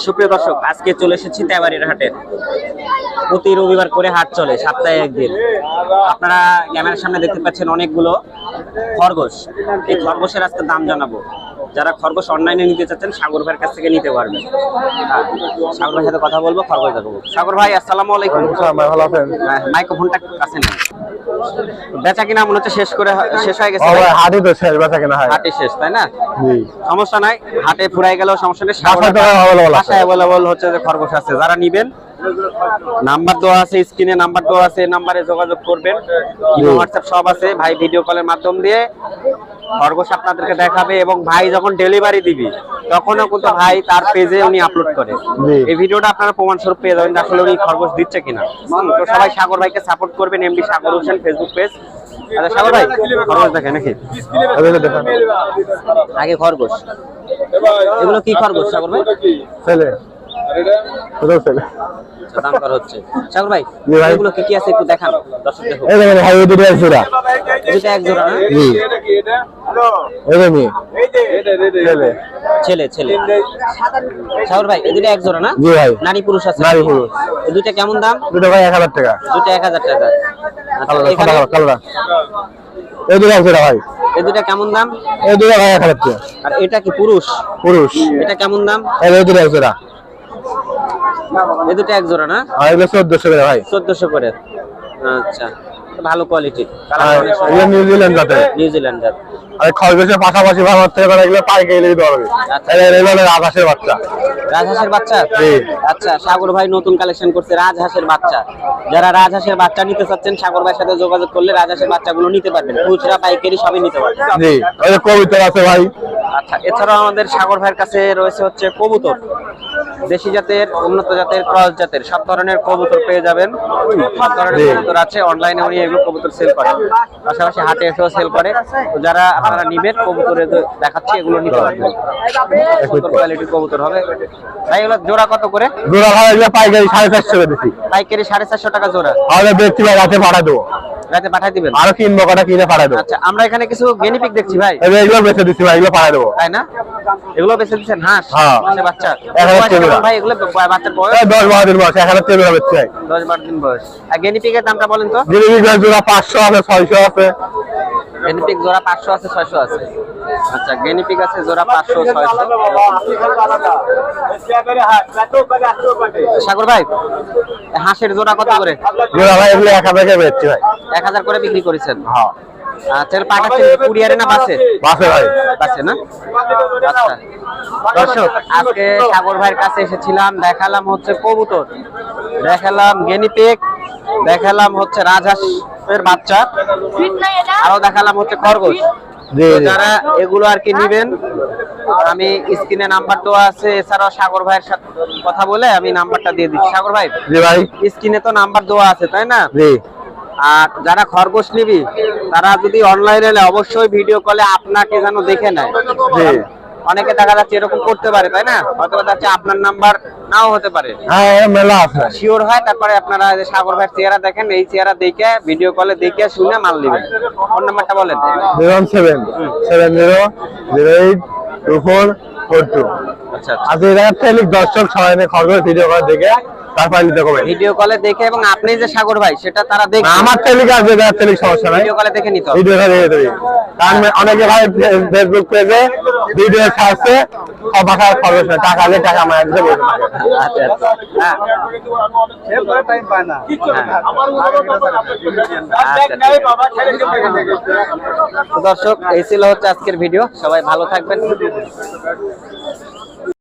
সুপ্রিয় দর্শক, আজকে চলে এসেছি তেবাড়ির হাটে। প্রতি রবিবার করে হাট চলে, সপ্তাহে একদিন। আপনারা ক্যামেরার সামনে দেখতে পাচ্ছেন অনেকগুলো খরগোশ। এই খরগোশের আজকে দাম জানাবো। যারা খরগোশ অনলাইনে নিতে চাচ্ছেন সাগর ভাইয়ের কাছ থেকে নিতে পারবেন। সাগর ভাইয়ের সাথে কথা বলবো, খরগোশ দেখাবো। সাগর ভাই, আসসালামু আলাইকুম। ভালো আছেন? মাইক্রোফোনটা কাছে নেন। বেচা কিনা মনে হচ্ছে শেষ হয়ে গেছে। হাটই তো শেষ, বেচা কিনা হয়। হাটে শেষ, তাই না? সমস্যা নাই, হাটে ফুরাই গেলেও সমস্যা নেই। বাসায় অ্যাভেলেবল হচ্ছে যে খরগোশ আছে। যারা নিবেন, নাম্বার দেওয়া আছে স্ক্রিনে, নাম্বার দেওয়া আছে, নাম্বারে যোগাযোগ করবেন। হোয়াটসঅ্যাপ সব আছে। ভাই ভিডিও কলের মাধ্যম দিয়ে খরগোশ আপনাদেরকে দেখাবে, এবং ভাই যখন ডেলিভারি দিবি তখনও কিন্তু ভাই তার পেজে উনি আপলোড করে। এই ভিডিওটা আপনারা প্রমাণ স্বরূপ পেয়ে যাবেন আসলে উনি খরগোশ দিচ্ছে কিনা। তো সবাই সাগর ভাইকে সাপোর্ট করবেন। এমডি সাগর হোসেন ফেসবুক পেজ। আচ্ছা সাগর ভাই, খরগোশ দেখেন নাকি? আগে খরগোশ, এগুলো কি খরগোশ সাগর ভাই? ছেলে দাম কর হচ্ছে। সাগর ভাই, এগুলো কি কি আছে একটু দেখান দর্শক দেখুন। এই দেখেন ভাই, এই দুটো এক জোড়া। এটা এক জোড়া না? জি। এই দেখেন ছেলে ছেলে ছেলে। সাগর ভাই, এই দুটো এক জোড়া না? জি ভাই। নারী পুরুষ আছে? নারী পুরুষ। এই দুটো কেমন দাম? দুটো ভাই 1000 টাকা। দুটো 1000 টাকা। কালোটা কালোটা। এই দুটো এক জোড়া ভাই। এই দুটো কেমন দাম? এই দুটো ভাই 1000 টাকা। আর এটা কি পুরুষ? পুরুষ। এটা কেমন দাম? এই দুটো এক জোড়া। এই দুটো এক জোড়া না? আর এগুলো 1400 করে ভাই। 1400 করে। আচ্ছা, ভালো কোয়ালিটি। এগুলো নিউজিল্যান্ড জাতের। নিউজিল্যান্ড জাত। আর খরগোশের পাশাপাশি ভাঙার থেকে করে এগুলো পাইকারি দিতে পারবে। এগুলো রাজহাঁসের বাচ্চা। রাজহাঁসের বাচ্চা? জি। আচ্ছা, সাগর ভাই নতুন কালেকশন করছে রাজহাঁসের বাচ্চা। যারা রাজহাঁসের বাচ্চা নিতে চাচ্ছেন সাগর ভাইয়ের সাথে যোগাযোগ করলে রাজহাঁসের বাচ্চাগুলো নিতে পারবেন। খুচরা পাইকারি সবই নিতে পারবেন। জি, ওই কবুতর আছে ভাই। আচ্ছা, এছাড়াও আমাদের সাগর ভাইয়ের কাছে রয়েছে হচ্ছে কবুতর। দেশি জাতের, উন্নত জাতের, ক্রস জাতের সব ধরনের কবুতর পেয়ে যাবেন। সব ধরনের কবুতর আছে। অনলাইনে উনি এগুলো কবুতর সেল করে, পাশাপাশি হাটে এসেও সেল করে। তো যারা আপনারা নিবেন, কবুতরে দেখাচ্ছি, এগুলো নিতে পারবেন। সুন্দর কোয়ালিটির কবুতর হবে। ভাই এগুলো জোড়া কত করে? জোড়া ভাই এগুলো পাইকারি 450 করে দিছি। পাইকারি 450 টাকা জোড়া। তাহলে ব্যক্তি ভাই রাতে পাঠা দেবো। রাতে পাঠিয়ে দিবেন? আরো কিনবো, কটা কিনে পাঠা দেবো। আচ্ছা, আমরা এখানে কিছু গেনিপিক দেখছি ভাই। এগুলো বেঁচে দিচ্ছি ভাই, এগুলো পাঠা দেবো। তাই না? এগুলো বেঁচে দিচ্ছেন? হাঁস বাচ্চা। ভাই এগুলো বাচ্চার বয়স 10-12 দিন বয়স। 1000 টাকা বেচছে ভাই। 10-12 দিন বয়স। আর গেনিপিকের দামটা বলেন তো? গেনিপিক জোড়া 500 আছে, 600 আছে। গেনিপিক জোড়া 500 আছে, 600 আছে। আচ্ছা, গেনিপিক আছে জোড়া 500, 600। সাগর ভাই, হাঁসের জোড়া কত করে? জোড়া ভাই এগুলো 1000 টাকা বেচছে ভাই। 1000 করে বিক্রি করেছেন? হ্যাঁ। আচ্ছা, পাঠাচ্ছেন কুরিয়ারে না বাসে? বাসে ভাই। বাসে না? আচ্ছা দর্শক, আজকে সাগর ভাইয়ের কাছে এসেছিলাম, দেখালাম হচ্ছে কবুতর, দেখালাম গেনিপিক, দেখালাম হচ্ছে রাজহাঁসের বাচ্চা, আরো দেখালাম হচ্ছে খরগোশ। যারা এগুলো আর কি নিবেন, আমি স্ক্রিনে নাম্বার দেওয়া আছে। এছাড়াও সাগর ভাইয়ের সাথে কথা বলে আমি নাম্বারটা দিয়ে দিচ্ছি। সাগর ভাই, জি ভাই, স্ক্রিনে তো নাম্বার দেওয়া আছে, তাই না? জি। আর যারা খরগোশ নিবি তারা যদি অনলাইনে নেয় অবশ্যই ভিডিও কলে আপনাকে যেন দেখে নেয়। অনেকে দেখা যাচ্ছে এরকম করতে পারে, তাই না? হয়তো যাচ্ছে আপনার নাম্বার নাও হতে পারে। হ্যাঁ, মেলা আছে। শিওর হয়, তারপরে আপনারা সাগর ভাইয়ের চেহারা দেখেন, এই চেহারা দেখে ভিডিও কলে দেখে শুনে মাল নেবেন। ফোন নাম্বারটা বলেন। 017082442। আচ্ছা, আজ এই জায়গা থেকে দর্শক সবাই খরগোশ ভিডিও করে দেখে তারপর নিতে হবে। ভিডিও কলে দেখে, এবং আপনি যে সাগর ভাই সেটা তারা দেখে। আমার টেলিক আসবে, টেলিক সমস্যা নাই। ভিডিও কলে দেখে নিতে হবে। ভিডিও কলে দেখে দেবে। কারণ অনেকে ভাই ফেসবুক পেজে ভিডিও ছাড়ছে, সব ভাষায় খরচ হয়, টাকা দিয়ে টাকা আমার একদম বলতে পারে। আচ্ছা আচ্ছা, হ্যাঁ টাইম পায় না। দর্শক, এই ছিল হচ্ছে আজকের ভিডিও। সবাই ভালো থাকবেন।